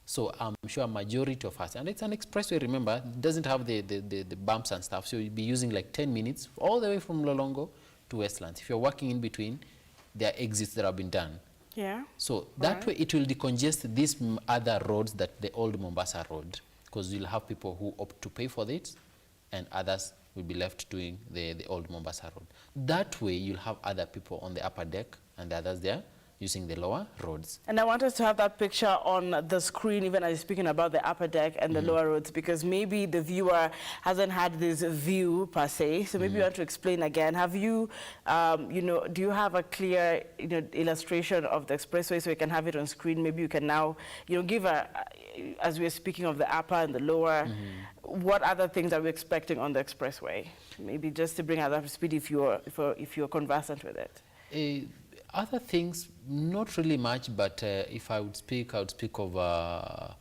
So I'm sure a majority of us, and it's an expressway, remember, it doesn't have the bumps and stuff, so you'll be using like 10 minutes all the way from Lolongo to Westlands. If you're working in between, there are exits that have been done. Yeah. So that way it will decongest these other roads, that the old Mombasa road, because you'll have people who opt to pay for it, and others will be left doing the old Mombasa road. That way you'll have other people on the upper deck and the others there using the lower roads. And I want us to have that picture on the screen, even as you're speaking about the upper deck and the lower roads, because maybe the viewer hasn't had this view per se. So maybe you want to explain again. Have you, you know, do you have a clear, you know, illustration of the expressway so you can have it on screen? Maybe you can now, you know, give a, as we're speaking of the upper and the lower, what other things are we expecting on the expressway? Maybe just to bring us up to speed if you're conversant with it. Other things, not really much, but if I would speak of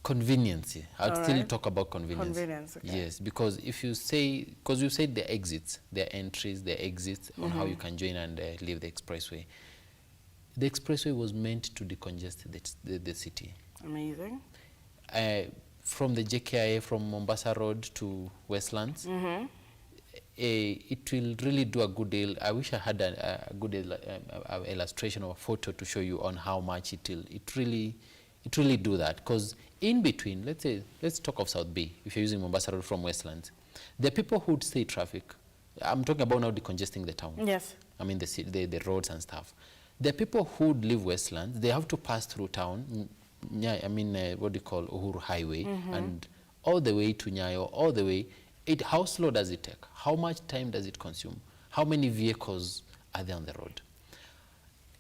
convenience. I would still talk about convenience. Convenience, okay. Yes, because if you say, because you said the exits, the entries, the exits, on how you can join and leave the expressway. The expressway was meant to decongest the city. Amazing. From the JKIA, from Mombasa Road to Westlands, it will really do a good deal. I wish I had a good illustration or a photo to show you on how much it really do that. Because in between, let's talk of South Bay. If you're using Mombasa Road from Westlands, the people who would stay traffic. I'm talking about now decongesting the town. Yes. I mean the roads and stuff. The people who would live Westlands, they have to pass through town. I mean, what do you call Uhuru Highway, and all the way to Nyayo, all the way. How slow does it take? How much time does it consume? How many vehicles are there on the road?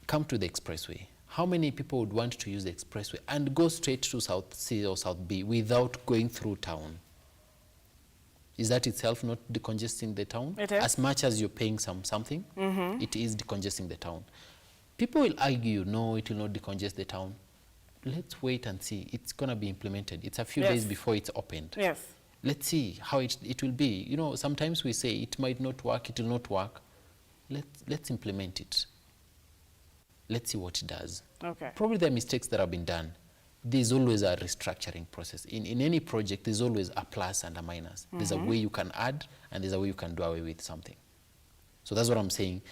Come to the expressway. How many people would want to use the expressway and go straight to South C or South B without going through town? Is that itself not decongesting the town? It is. As much as you're paying something, it is decongesting the town. People will argue, no, it will not decongest the town. let's wait and see. It's going to be implemented. It's a few Yes. days before it's opened. Yes. Let's see how it will be. You know, sometimes we say it might not work, it will not work. Let's implement it. Let's see what it does. Okay. Probably there are mistakes that have been done. There's always a restructuring process. In any project, there's always a plus and a minus. There's a way you can add, and there's a way you can do away with something. So that's what I'm saying.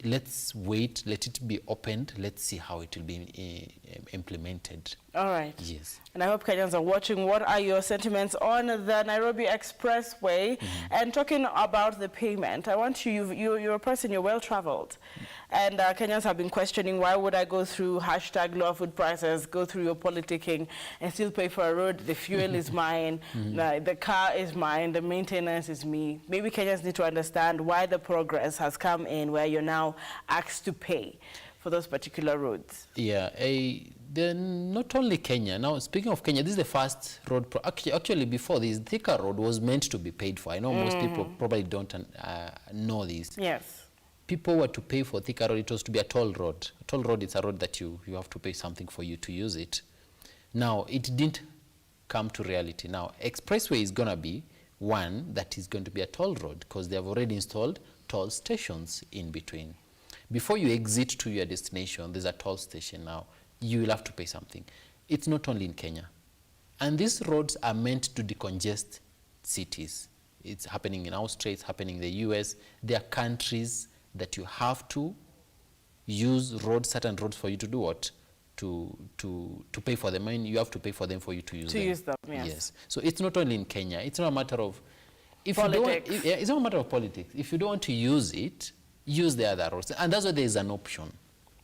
Let's wait, let it be opened. Let's see how it will be implemented. All right. Yes. And I hope Kenyans are watching. What are your sentiments on the Nairobi Expressway? And talking about the payment, I want you're a person, you're well-traveled. And Kenyans have been questioning, why would I go through hashtag lower food prices, go through your politicking, and still pay for a road? The fuel is mine, the car is mine, the maintenance is me. Maybe Kenyans need to understand why the progress has come in where you're now asked to pay for those particular roads. Yeah, then not only Kenya. Now, speaking of Kenya, this is the first road. Actually, before this, Thika Road was meant to be paid for. I know most people probably don't know this. Yes. People were to pay for Thika Road. It was to be a toll road. A toll road is a road that you have to pay something for you to use it. Now, it didn't come to reality. Now, Expressway is going to be one that is going to be a toll road because they have already installed toll stations in between. Before you exit to your destination, there's a toll station now. You will have to pay something. It's not only in Kenya. And these roads are meant to decongest cities. It's happening in Australia, it's happening in the US. There are countries that you have to use roads, certain roads for you to do what? To pay for them. I mean, you have to pay for them for you to use them. To use them, yes. So it's not only in Kenya. It's not a matter of... Politics. It's not a matter of politics. If you don't want to use it, use the other roads. And that's why there is an option.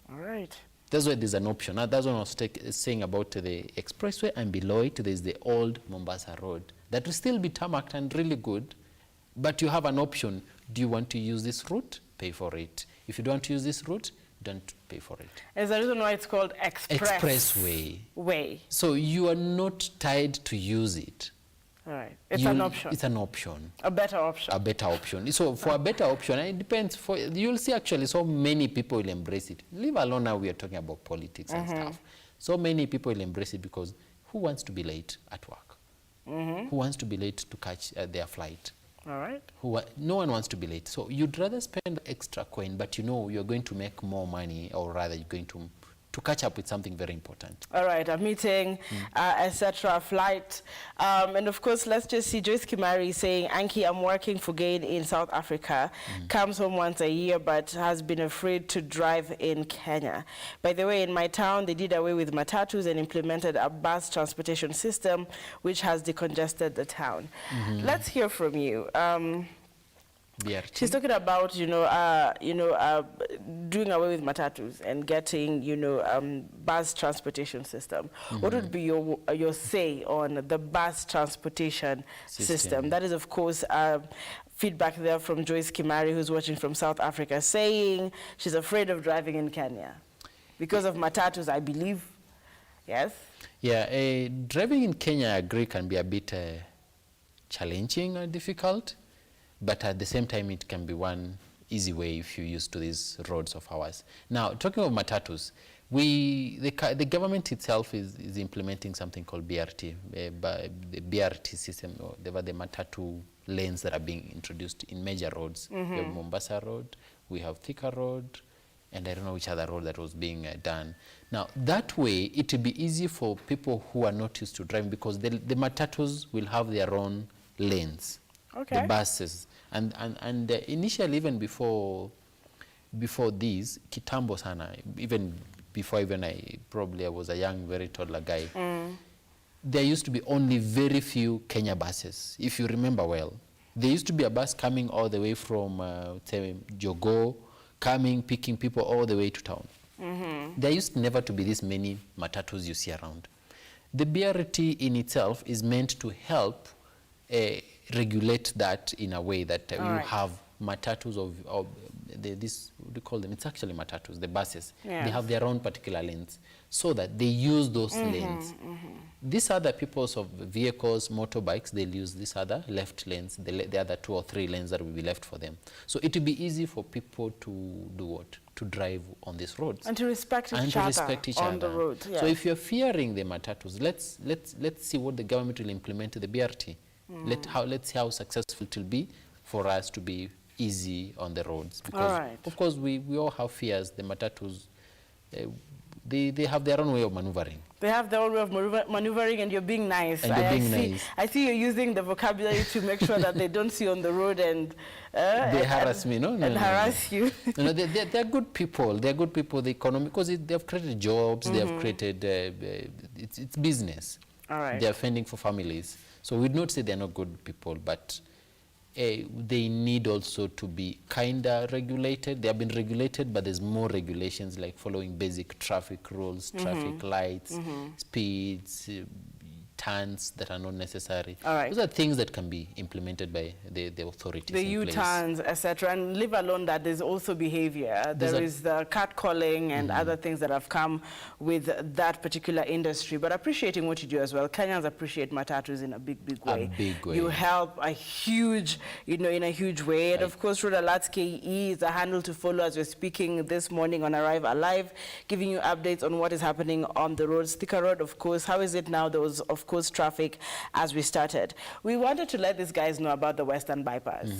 All right. That's why there's an option. That's what I was saying about the expressway, and below it there's the old Mombasa Road. That will still be tarmacked and really good, but you have an option. Do you want to use this route? Pay for it. If you don't want to use this route, don't pay for it. There's a reason why it's called Expressway. Way. So you are not tied to use it. All right. It's an option. It's an option. A better option. A better option. So for a better option, it depends. You'll see actually so many people will embrace it. Leave alone now we are talking about politics and stuff. So many people will embrace it because who wants to be late at work? Who wants to be late to catch their flight? All right. No one wants to be late. So you'd rather spend extra coin, but you know you're going to make more money, or rather you're going to catch up with something very important. All right, a meeting, etc., flight. And of course, let's just see Joyce Kimari saying, Anki, I'm working for Gain in South Africa, comes home once a year, but has been afraid to drive in Kenya. By the way, in my town, they did away with matatus and implemented a bus transportation system, which has decongested the town. Let's hear from you. BRT. She's talking about, doing away with matatus and getting, bus transportation system. What would be your say on the bus transportation system? That is, of course, feedback there from Joyce Kimari, who's watching from South Africa, saying she's afraid of driving in Kenya because of matatus, I believe. Yes? Yeah, driving in Kenya, I agree, can be a bit challenging and difficult. But at the same time, it can be one easy way if you're used to these roads of ours. Now, talking of matatus, the government itself is implementing something called BRT, the BRT system, or the matatu lanes that are being introduced in major roads. We have Mombasa Road, we have Thika Road, and I don't know which other road that was being done. Now, that way, it will be easy for people who are not used to driving because the matatus will have their own lanes. Okay. The buses. And initially, even before these, kitambo sana, even before I was a young, very toddler guy, there used to be only very few Kenya buses, if you remember well. There used to be a bus coming all the way from, say, Jogo, picking people all the way to town. There used never to be this many matatus you see around. The BRT in itself is meant to help regulate that in a way that you have matatus of this, what do you call them? It's actually matatus, the buses. Yes. They have their own particular lanes so that they use those lanes. These other peoples of vehicles, motorbikes, they'll use these other left lanes, the other 2 or 3 lanes that will be left for them. So it will be easy for people to do what? To drive on these roads. And to respect each other on the road. Yes. So if you're fearing the matatus, let's see what the government will implement to the BRT. Let's see how successful it will be for us to be easy on the roads. Because of course we all have fears. The matatus, they have their own way of maneuvering. They have their own way of maneuvering, and you're being nice. And you're being nice. I see you're using the vocabulary to make sure that they don't see on the road and they harass me, no? And harass you. No, they're good people. They're good people. The economy, because they have created jobs. They have created it's business. All right. They are fending for families. So we'd not say they're not good people, but they need also to be kind of regulated. They have been regulated, but there's more regulations, like following basic traffic rules, traffic lights, speeds, turns that are not necessary. All right. Those are things that can be implemented by the authorities. The U-turns, etc., and leave alone that there's also behavior. There is the catcalling and other things that have come with that particular industry. But appreciating what you do as well, Kenyans appreciate matatus in a big way. A big way. You help a huge, in a huge way. And of course, Road Alerts KE is a handle to follow as we're speaking this morning on Arrive Alive, giving you updates on what is happening on the roads. Thika Road, of course, how is it now? There was, of course, traffic as we started. We wanted to let these guys know about the Western Bypass.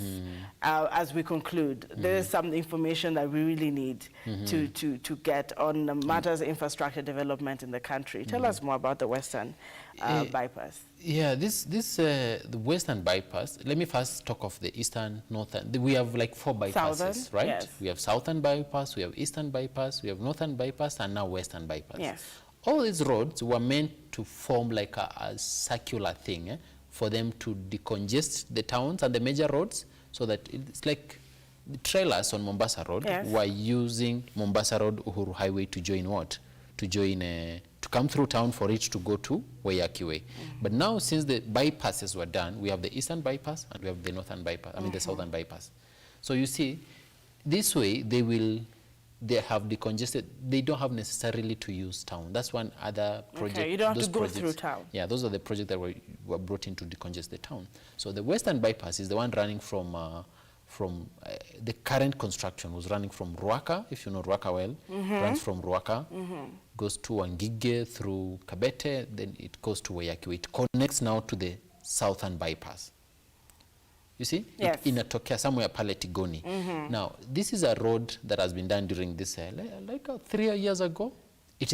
As we conclude, there is some information that we really need to get on matters of infrastructure development in the country. Tell us more about the Western Bypass. Yeah, the Western Bypass, let me first talk of the Eastern, Northern. We have like 4 bypasses, Southern, right? yes. We have Southern Bypass, we have Eastern Bypass, we have Northern Bypass, and now Western Bypass. Yes. All these roads were meant to form like a circular thing for them to decongest the towns and the major roads, so that it's like the trailers on Mombasa Road were using Mombasa Road Uhuru Highway to join what? To join, to come through town for it to go to Waiyaki Way. But now, since the bypasses were done, we have the Eastern Bypass and we have the Northern Bypass, the Southern Bypass. So you see, this way they have decongested. They don't have necessarily to use town. That's one other project. Okay, you don't have to go through town. Yeah, those are the projects that were brought in to decongest the town. So the Western Bypass is the one running from the current construction was running from Ruaka, if you know Ruaka well, runs from Ruaka, goes to Wangige through Kabete, then it goes to Waiyaki. It connects now to the Southern Bypass. You see? Yes. Inatokea somewhere pale Tigoni. Now, this is a road that has been done during this, 3 years ago. It's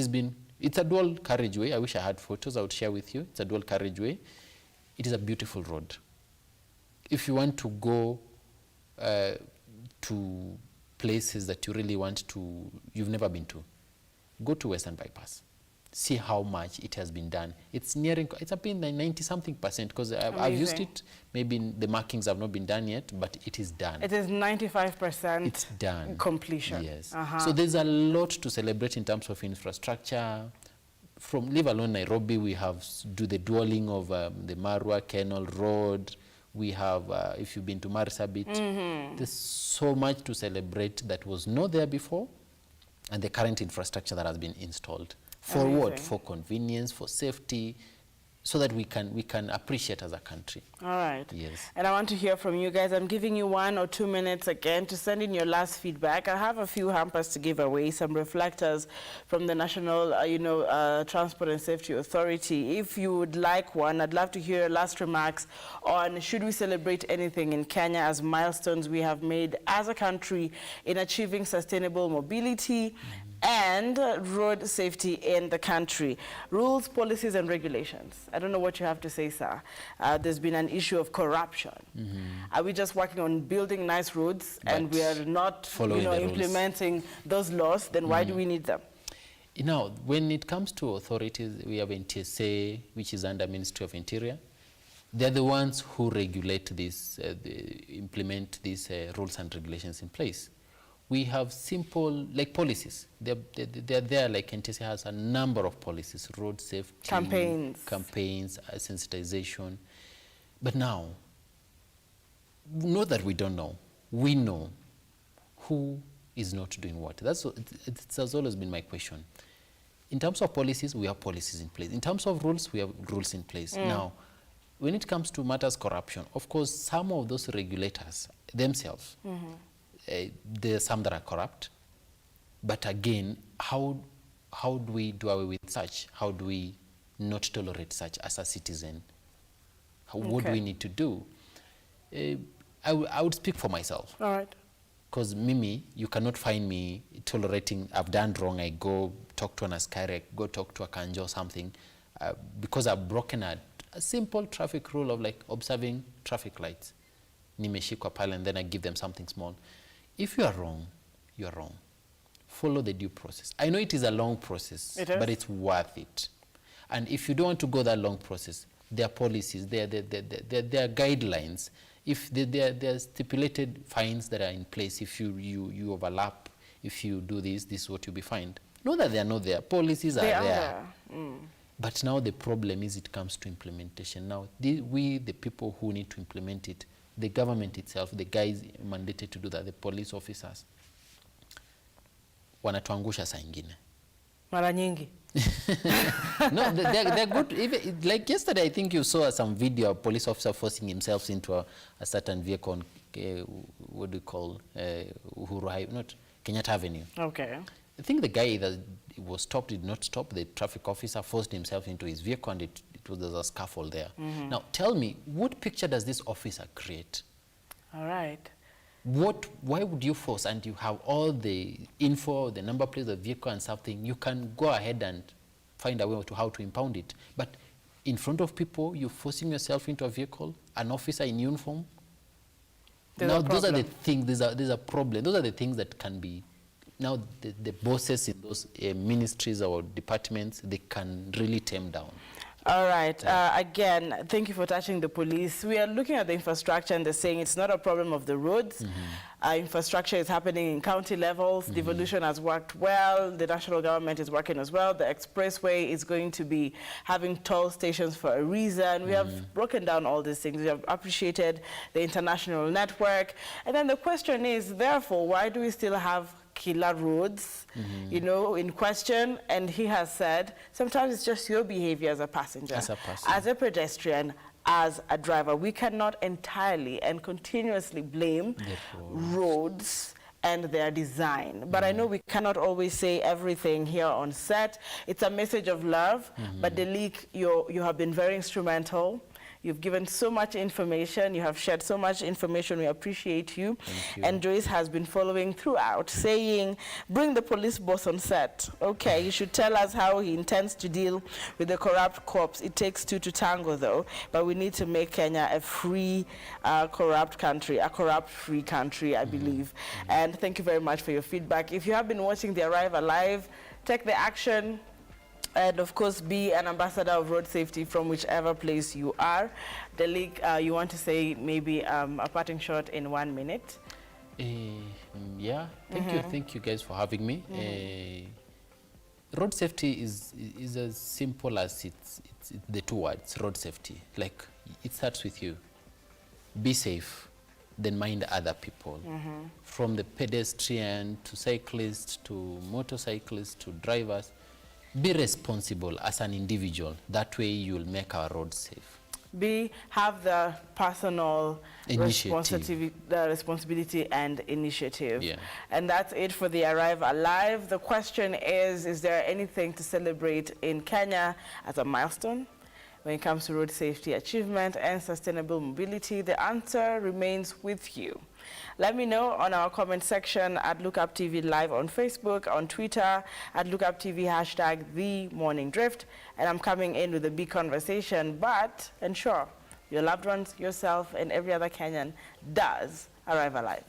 a dual carriageway. I wish I had photos I would share with you. It's a dual carriageway. It is a beautiful road. If you want to go to places that you really want to, you've never been to, go to Western Bypass. See how much it has been done. It's up in 90-something%, because I've used it. Maybe the markings have not been done yet, but it is done. It is 95% it's done. Completion. Yes. So there's a lot to celebrate in terms of infrastructure. Leave alone Nairobi, we have the dualing of the Marwa Canal Road. We have, if you've been to Marsabit, there's so much to celebrate that was not there before, and the current infrastructure that has been installed. For what? For convenience, for safety, so that we can appreciate as a country. All right. Yes. And I want to hear from you guys. I'm giving you 1 or 2 minutes again to send in your last feedback. I have a few hampers to give away, some reflectors from the National, Transport and Safety Authority. If you would like one, I'd love to hear your last remarks on should we celebrate anything in Kenya as milestones we have made as a country in achieving sustainable mobility and road safety in the country. Rules, policies, and regulations. I don't know what you have to say, sir. There's been an issue of corruption. Are we just working on building nice roads and we are not implementing those laws? Then why do we need them? When it comes to authorities, we have NTSA, which is under Ministry of Interior. They're the ones who regulate this, implement these rules and regulations in place. We have simple, like policies. They're there, like NTSA has a number of policies, road safety, campaigns, sensitization. But now, not that we don't know, we know who is not doing what? It has always been my question. In terms of policies, we have policies in place. In terms of rules, we have rules in place. Now, when it comes to matters corruption, of course, some of those regulators themselves, there are some that are corrupt. But again, how do we do away with such? How do we not tolerate such as a citizen? What do we need to do? I would speak for myself. All right. Because Mimi, you cannot find me tolerating, I've done wrong, I go talk to an askari, go talk to a kanjo or something, because I've broken a simple traffic rule of like observing traffic lights. Nimeshikwa pale, and then I give them something small. If you are wrong, you are wrong. Follow the due process. I know it is a long process, but it's worth it. And if you don't want to go that long process, there are policies, there are guidelines. If there are stipulated fines that are in place, if you overlap, if you do this is what you'll be fined. Know that they are not there. Policies are there. But now the problem is it comes to implementation. Now, we, the people who need to implement it, the government itself, the guys mandated to do that, the police officers, wanatuangusha saa ingine. Mara nyingi. No, they're good. Even, like yesterday, I think you saw some video of a police officer forcing himself into a certain vehicle on, what do you call, Uhuru, not Kenyatta Avenue. Okay. I think the guy that was stopped did not stop. The traffic officer forced himself into his vehicle, and it was a scuffle there. Now, tell me, what picture does this officer create? All right. Why would you force, and you have all the info, the number plate of the vehicle and something, you can go ahead and find a way to how to impound it. But in front of people, you're forcing yourself into a vehicle, an officer in uniform. Now, those are the things, these are problems. Those are the things that can be, now the bosses in those ministries or departments, they can really tame down. All right. Again, thank you for touching the police. We are looking at the infrastructure, and they're saying it's not a problem of the roads. Infrastructure is happening in county levels. Devolution has worked well. The national government is working as well. The expressway is going to be having toll stations for a reason. We have broken down all these things. We have appreciated the international network. And then the question is, therefore, why do we still have killer roads, you know, in question? And he has said, sometimes it's just your behavior as a passenger, as a pedestrian, as a driver. We cannot entirely and continuously blame roads and their design. But I know we cannot always say everything here on set. It's a message of love, but Delik, you have been very instrumental. You've given so much information. You have shared so much information. We appreciate you. Thank you. And Joyce has been following throughout, saying, bring the police boss on set. Okay, he should tell us how he intends to deal with the corrupt cops. It takes two to tango, though. But we need to make Kenya a free, corrupt country, a corrupt-free country, I believe. And thank you very much for your feedback. If you have been watching The Arrive Alive, take the action. And of course, be an ambassador of road safety from whichever place you are. Delik, you want to say maybe a parting shot in 1 minute? Yeah, thank you guys for having me. Road safety is as simple as it's the two words, road safety. Like, it starts with you. Be safe, then mind other people. From the pedestrian to cyclists to motorcyclists to drivers. Be responsible as an individual. That way you'll make our roads safe. Have the personal initiative. responsibility and initiative. Yeah. And that's it for the Arrive Alive. The question is there anything to celebrate in Kenya as a milestone when it comes to road safety achievement and sustainable mobility? The answer remains with you. Let me know on our comment section at Lookup TV Live on Facebook, on Twitter, at Lookup TV hashtag The Morning Drift. And I'm coming in with a big conversation, but ensure your loved ones, yourself, and every other Kenyan does arrive alive.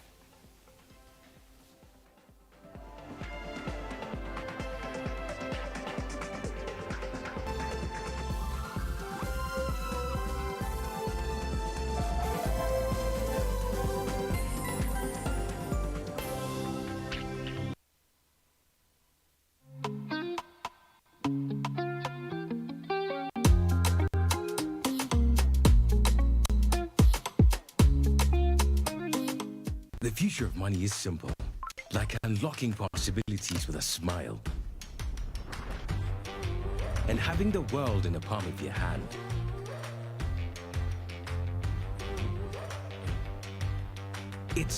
The future of money is simple. like unlocking possibilities with a smile. And having the world in the palm of your hand. It's